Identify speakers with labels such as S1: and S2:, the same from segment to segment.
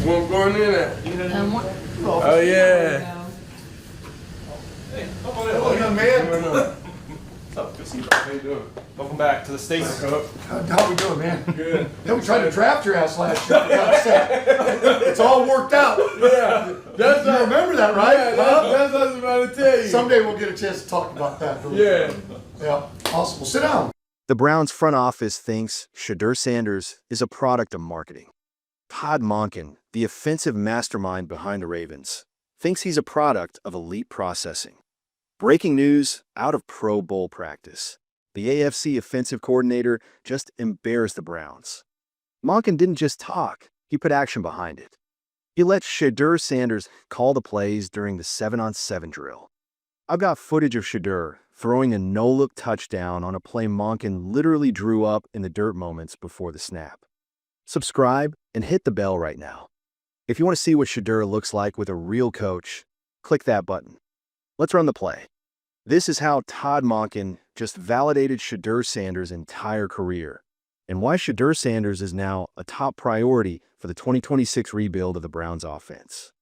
S1: One going in at?
S2: One.
S1: Oh, yeah.
S3: Hey,
S4: Hello, young man.
S3: What's up? Good to see you, bro. How you doing? Welcome back to the States.
S4: How we doing, man?
S1: Good.
S4: Yeah, we tried to draft your ass last year. For God's sake. It's all worked out.
S1: Yeah. That's
S4: You remember that, right?
S1: Yeah,
S4: Huh?
S1: that's what I was about to tell you.
S4: Someday we'll get a chance to talk about that.
S1: Yeah.
S4: Yeah. Awesome. Well, sit down.
S5: The Browns front office thinks Shedeur Sanders is a product of marketing. Todd Monken, the offensive mastermind behind the Ravens, thinks he's a product of elite processing. Breaking news out of Pro Bowl practice. The AFC offensive coordinator just embarrassed the Browns. Monken didn't just talk, he put action behind it. He let Shedeur Sanders call the plays during the 7-on-7 drill. I've got footage of Shedeur throwing a no-look touchdown on a play Monken literally drew up in the dirt moments before the snap. Subscribe and hit the bell right now. If you want to see what Shedeur looks like with a real coach, click that button. Let's run the play. This is how Todd Monken just validated Shedeur Sanders' entire career, and why Shedeur Sanders is now a top priority for the 2026 rebuild of the Browns offense.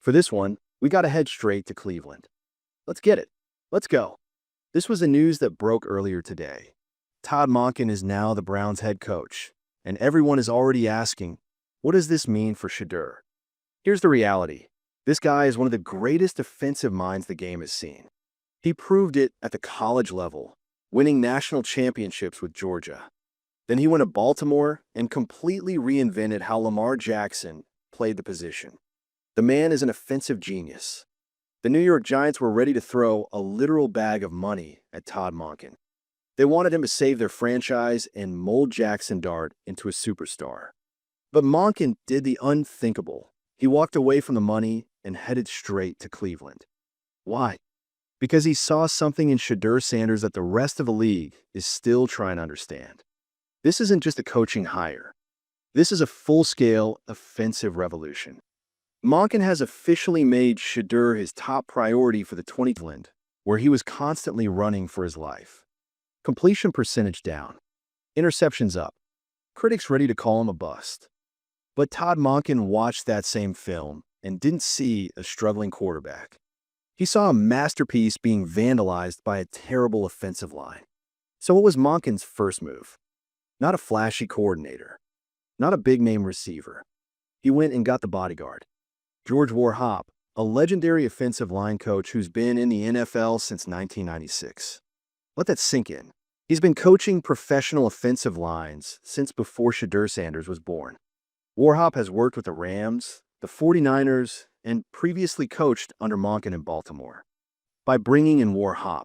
S5: For this one, we got to head straight to Cleveland. Let's get it. Let's go. This was the news that broke earlier today. Todd Monken is now the Browns head coach, and everyone is already asking, what does this mean for Shedeur? Here's the reality. This guy is one of the greatest offensive minds the game has seen. He proved it at the college level, winning national championships with Georgia. Then he went to Baltimore and completely reinvented how Lamar Jackson played the position. The man is an offensive genius. The New York Giants were ready to throw a literal bag of money at Todd Monken. They wanted him to save their franchise and mold Jackson Dart into a superstar. But Monken did the unthinkable. He walked away from the money and headed straight to Cleveland. Why? Because he saw something in Shedeur Sanders that the rest of the league is still trying to understand. This isn't just a coaching hire. This is a full-scale offensive revolution. Monken has officially made Shedeur his top priority for the 2020s, where he was constantly running for his life. Completion percentage down. Interceptions up. Critics ready to call him a bust. But Todd Monken watched that same film and didn't see a struggling quarterback. He saw a masterpiece being vandalized by a terrible offensive line. So what was Monken's first move? Not a flashy coordinator. Not a big-name receiver. He went and got the bodyguard. George Warhop, a legendary offensive line coach who's been in the NFL since 1996. Let that sink in. He's been coaching professional offensive lines since before Shedeur Sanders was born. Warhop has worked with the Rams, the 49ers, and previously coached under Monken in Baltimore. By bringing in Warhop,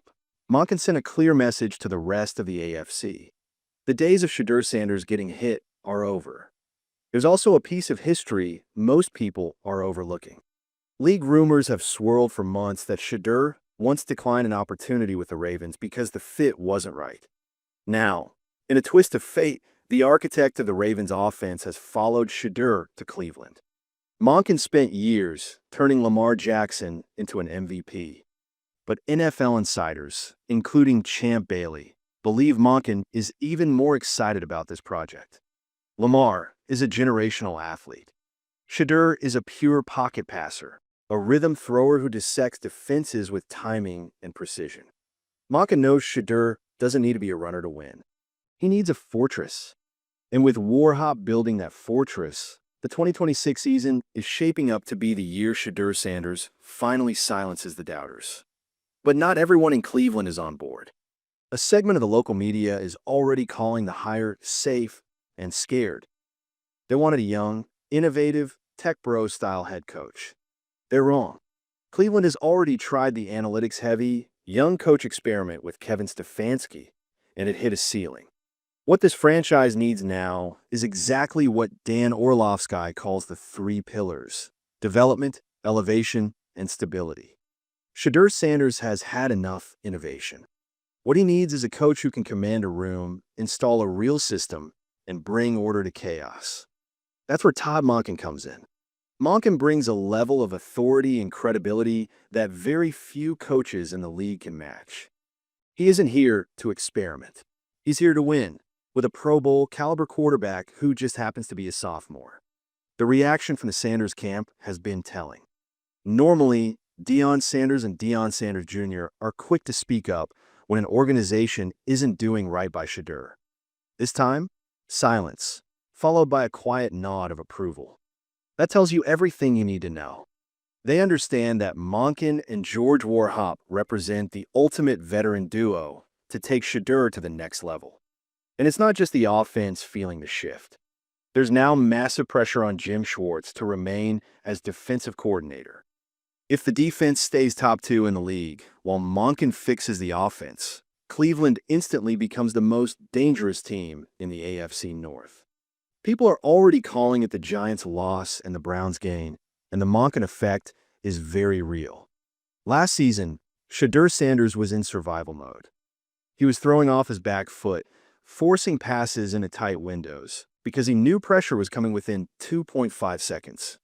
S5: Monken sent a clear message to the rest of the AFC. The days of Shedeur Sanders getting hit are over. There's also a piece of history most people are overlooking. League rumors have swirled for months that Shedeur once declined an opportunity with the Ravens because the fit wasn't right. Now, in a twist of fate, the architect of the Ravens offense has followed Shedeur to Cleveland. Monken spent years turning Lamar Jackson into an MVP. But NFL insiders, including Champ Bailey, believe Monken is even more excited about this project. Lamar is a generational athlete. Shedeur is a pure pocket passer, a rhythm thrower who dissects defenses with timing and precision. Monken knows Shedeur doesn't need to be a runner to win. He needs a fortress. And with Warhop building that fortress, the 2026 season is shaping up to be the year Shedeur Sanders finally silences the doubters. But not everyone in Cleveland is on board. A segment of the local media is already calling the hire safe and scared. They wanted a young, innovative, tech bro-style head coach. They're wrong. Cleveland has already tried the analytics-heavy, young coach experiment with Kevin Stefanski, and it hit a ceiling. What this franchise needs now is exactly what Dan Orlovsky calls the three pillars: development, elevation, and stability. Shedeur Sanders has had enough innovation. What he needs is a coach who can command a room, install a real system, and bring order to chaos. That's where Todd Monken comes in. Monken brings a level of authority and credibility that very few coaches in the league can match. He isn't here to experiment. He's here to win, with a Pro Bowl caliber quarterback who just happens to be a sophomore. The reaction from the Sanders camp has been telling. Normally, Deion Sanders and Deion Sanders Jr. are quick to speak up when an organization isn't doing right by Shedeur. This time, silence, followed by a quiet nod of approval. That tells you everything you need to know. They understand that Monken and George Warhop represent the ultimate veteran duo to take Shedeur to the next level. And it's not just the offense feeling the shift. There's now massive pressure on Jim Schwartz to remain as defensive coordinator. If the defense stays top 2 in the league, while Monken fixes the offense, Cleveland instantly becomes the most dangerous team in the AFC North. People are already calling it the Giants' loss and the Browns' gain, and the Monken effect is very real. Last season, Shedeur Sanders was in survival mode. He was throwing off his back foot, forcing passes into tight windows, because he knew pressure was coming within 2.5 seconds.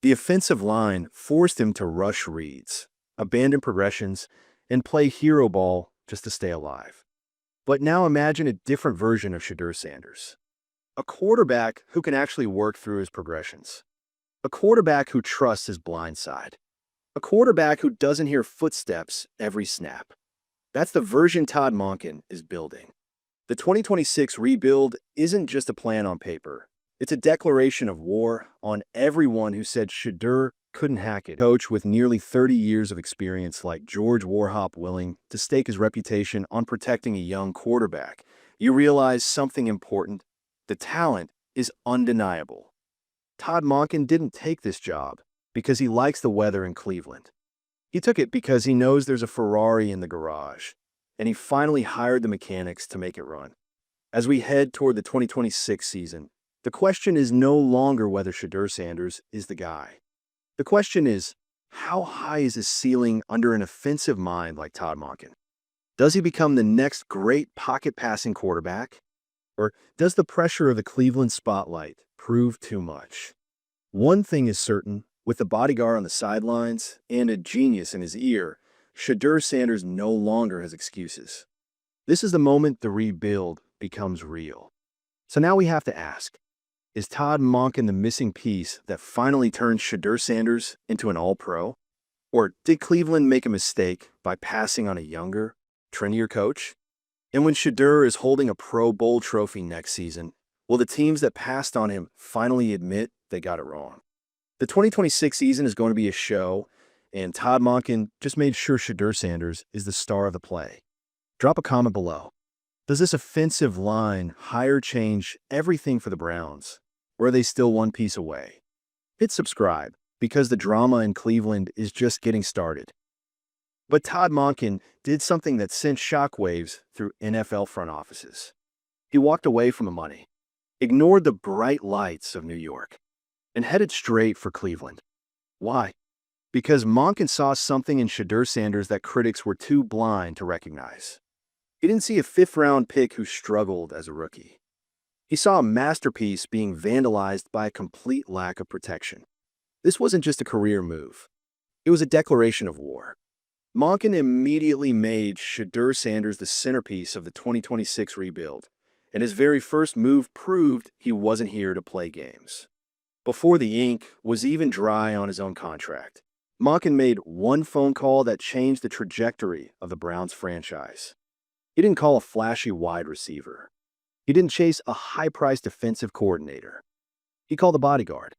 S5: The offensive line forced him to rush reads, abandon progressions, and play hero ball just to stay alive. But now imagine a different version of Shedeur Sanders. A quarterback who can actually work through his progressions. A quarterback who trusts his blind side. A quarterback who doesn't hear footsteps every snap. That's the version Todd Monken is building. The 2026 rebuild isn't just a plan on paper. It's a declaration of war on everyone who said Shedeur couldn't hack it. A coach with nearly 30 years of experience like George Warhop willing to stake his reputation on protecting a young quarterback. You realize something important. The talent is undeniable. Todd Monken didn't take this job because he likes the weather in Cleveland. He took it because he knows there's a Ferrari in the garage, and he finally hired the mechanics to make it run. As we head toward the 2026 season, the question is no longer whether Shedeur Sanders is the guy. The question is, how high is his ceiling under an offensive mind like Todd Monken? Does he become the next great pocket-passing quarterback? Or does the pressure of the Cleveland spotlight prove too much? One thing is certain, with the bodyguard on the sidelines and a genius in his ear, Shedeur Sanders no longer has excuses. This is the moment the rebuild becomes real. So now we have to ask, is Todd Monken the missing piece that finally turns Shedeur Sanders into an all-pro? Or did Cleveland make a mistake by passing on a younger, trendier coach? And when Shedeur is holding a Pro Bowl trophy next season, will the teams that passed on him finally admit they got it wrong? The 2026 season is going to be a show, and Todd Monken just made sure Shedeur Sanders is the star of the play. Drop a comment below. Does this offensive line hire change everything for the Browns, or are they still one piece away? Hit subscribe, because the drama in Cleveland is just getting started. But Todd Monken did something that sent shockwaves through NFL front offices. He walked away from the money, ignored the bright lights of New York, and headed straight for Cleveland. Why? Because Monken saw something in Shedeur Sanders that critics were too blind to recognize. He didn't see a fifth-round pick who struggled as a rookie. He saw a masterpiece being vandalized by a complete lack of protection. This wasn't just a career move. It was a declaration of war. Monken immediately made Shedeur Sanders the centerpiece of the 2026 rebuild, and his very first move proved he wasn't here to play games. Before the ink was even dry on his own contract, Monken made one phone call that changed the trajectory of the Browns franchise. He didn't call a flashy wide receiver. He didn't chase a high-priced defensive coordinator. He called the bodyguard.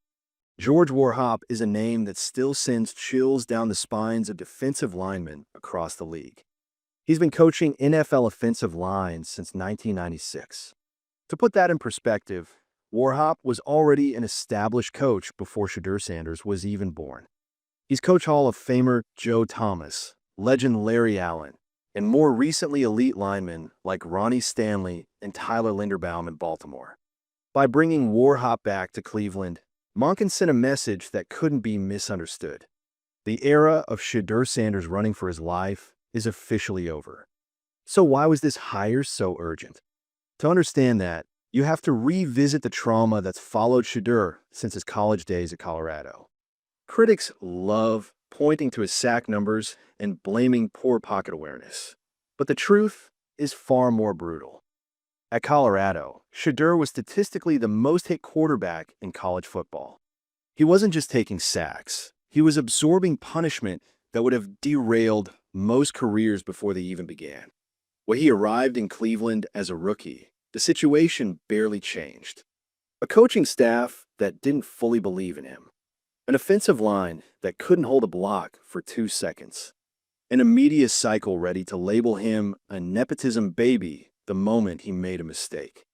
S5: George Warhop is a name that still sends chills down the spines of defensive linemen across the league. He's been coaching NFL offensive lines since 1996. To put that in perspective, Warhop was already an established coach before Shedeur Sanders was even born. He's coached Hall of Famer Joe Thomas, legend Larry Allen, and more recently elite linemen like Ronnie Stanley and Tyler Linderbaum in Baltimore. By bringing Warhop back to Cleveland, Monken sent a message that couldn't be misunderstood. The era of Shedeur Sanders running for his life is officially over. So why was this hire so urgent? To understand that, you have to revisit the trauma that's followed Shedeur since his college days at Colorado. Critics love pointing to his sack numbers and blaming poor pocket awareness. But the truth is far more brutal. At Colorado, Shedeur was statistically the most hit quarterback in college football. He wasn't just taking sacks. He was absorbing punishment that would have derailed most careers before they even began. When he arrived in Cleveland as a rookie, the situation barely changed. A coaching staff that didn't fully believe in him. An offensive line that couldn't hold a block for 2 seconds. An media cycle ready to label him a nepotism baby the moment he made a mistake.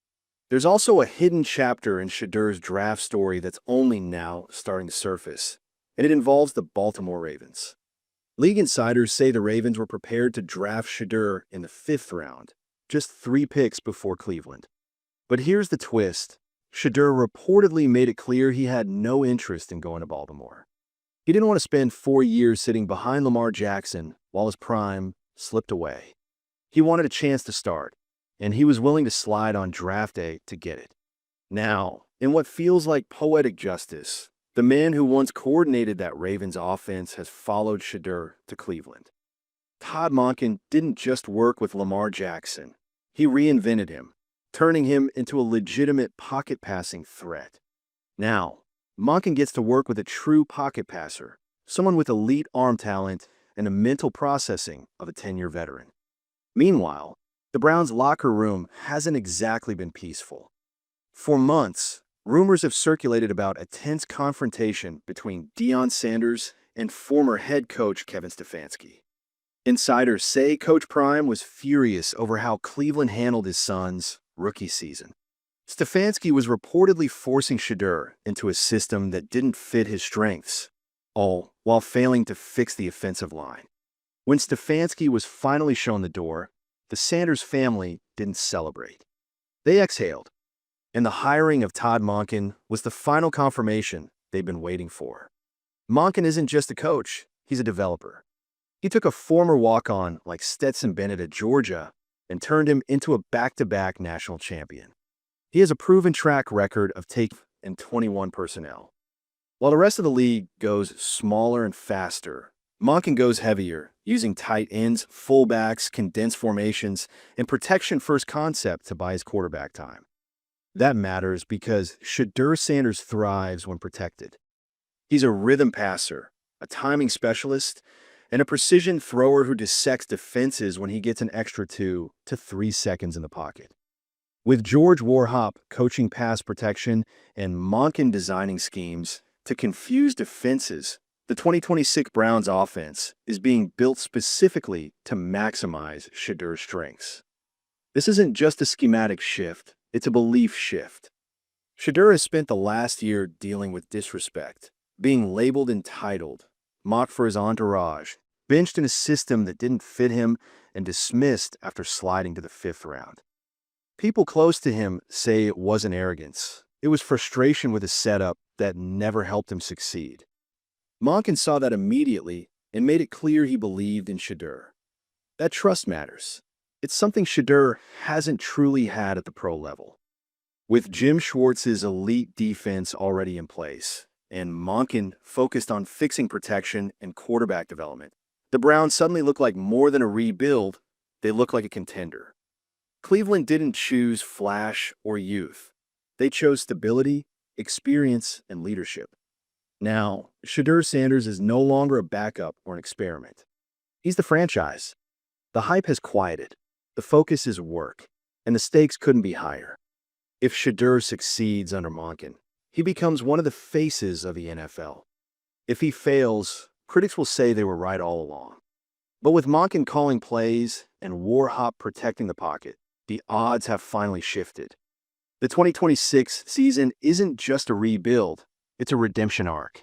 S5: There's also a hidden chapter in Shedeur's draft story that's only now starting to surface, and it involves the Baltimore Ravens. League insiders say the Ravens were prepared to draft Shedeur in the 5th round, just 3 picks before Cleveland. But here's the twist. Shedeur reportedly made it clear he had no interest in going to Baltimore. He didn't want to spend 4 years sitting behind Lamar Jackson while his prime slipped away. He wanted a chance to start, and he was willing to slide on draft day to get it. Now, in what feels like poetic justice, the man who once coordinated that Ravens offense has followed Shedeur to Cleveland. Todd Monken didn't just work with Lamar Jackson. He reinvented him, turning him into a legitimate pocket passing threat. Now, Monken gets to work with a true pocket passer, someone with elite arm talent and a mental processing of a 10-year veteran. Meanwhile, the Browns' locker room hasn't exactly been peaceful. For months, rumors have circulated about a tense confrontation between Deion Sanders and former head coach Kevin Stefanski. Insiders say Coach Prime was furious over how Cleveland handled his son's rookie season. Stefanski was reportedly forcing Shedeur into a system that didn't fit his strengths, all while failing to fix the offensive line. When Stefanski was finally shown the door, the Sanders family didn't celebrate. They exhaled, and the hiring of Todd Monken was the final confirmation they'd been waiting for. Monken isn't just a coach, he's a developer. He took a former walk-on like Stetson Bennett at Georgia and turned him into a back-to-back national champion. He has a proven track record of taking and 21 personnel. While the rest of the league goes smaller and faster, Monken goes heavier, using tight ends, fullbacks, condensed formations, and protection-first concept to buy his quarterback time. That matters because Shedeur Sanders thrives when protected. He's a rhythm passer, a timing specialist, and a precision thrower who dissects defenses when he gets an extra 2 to 3 seconds in the pocket. With George Warhop coaching pass protection and Monken designing schemes to confuse defenses, the 2026 Browns offense is being built specifically to maximize Shedeur's strengths. This isn't just a schematic shift, it's a belief shift. Shedeur has spent the last year dealing with disrespect, being labeled entitled, mocked for his entourage, benched in a system that didn't fit him, and dismissed after sliding to the 5th round. People close to him say it wasn't arrogance. It was frustration with a setup that never helped him succeed. Monken saw that immediately and made it clear he believed in Shedeur. That trust matters. It's something Shedeur hasn't truly had at the pro level. With Jim Schwartz's elite defense already in place, and Monken focused on fixing protection and quarterback development, the Browns suddenly look like more than a rebuild, they look like a contender. Cleveland didn't choose flash or youth. They chose stability, experience, and leadership. Now, Shedeur Sanders is no longer a backup or an experiment. He's the franchise. The hype has quieted. The focus is work, and the stakes couldn't be higher. If Shedeur succeeds under Monken, he becomes one of the faces of the NFL. If he fails, critics will say they were right all along. But with Monken calling plays and Warhop protecting the pocket, the odds have finally shifted. The 2026 season isn't just a rebuild, it's a redemption arc.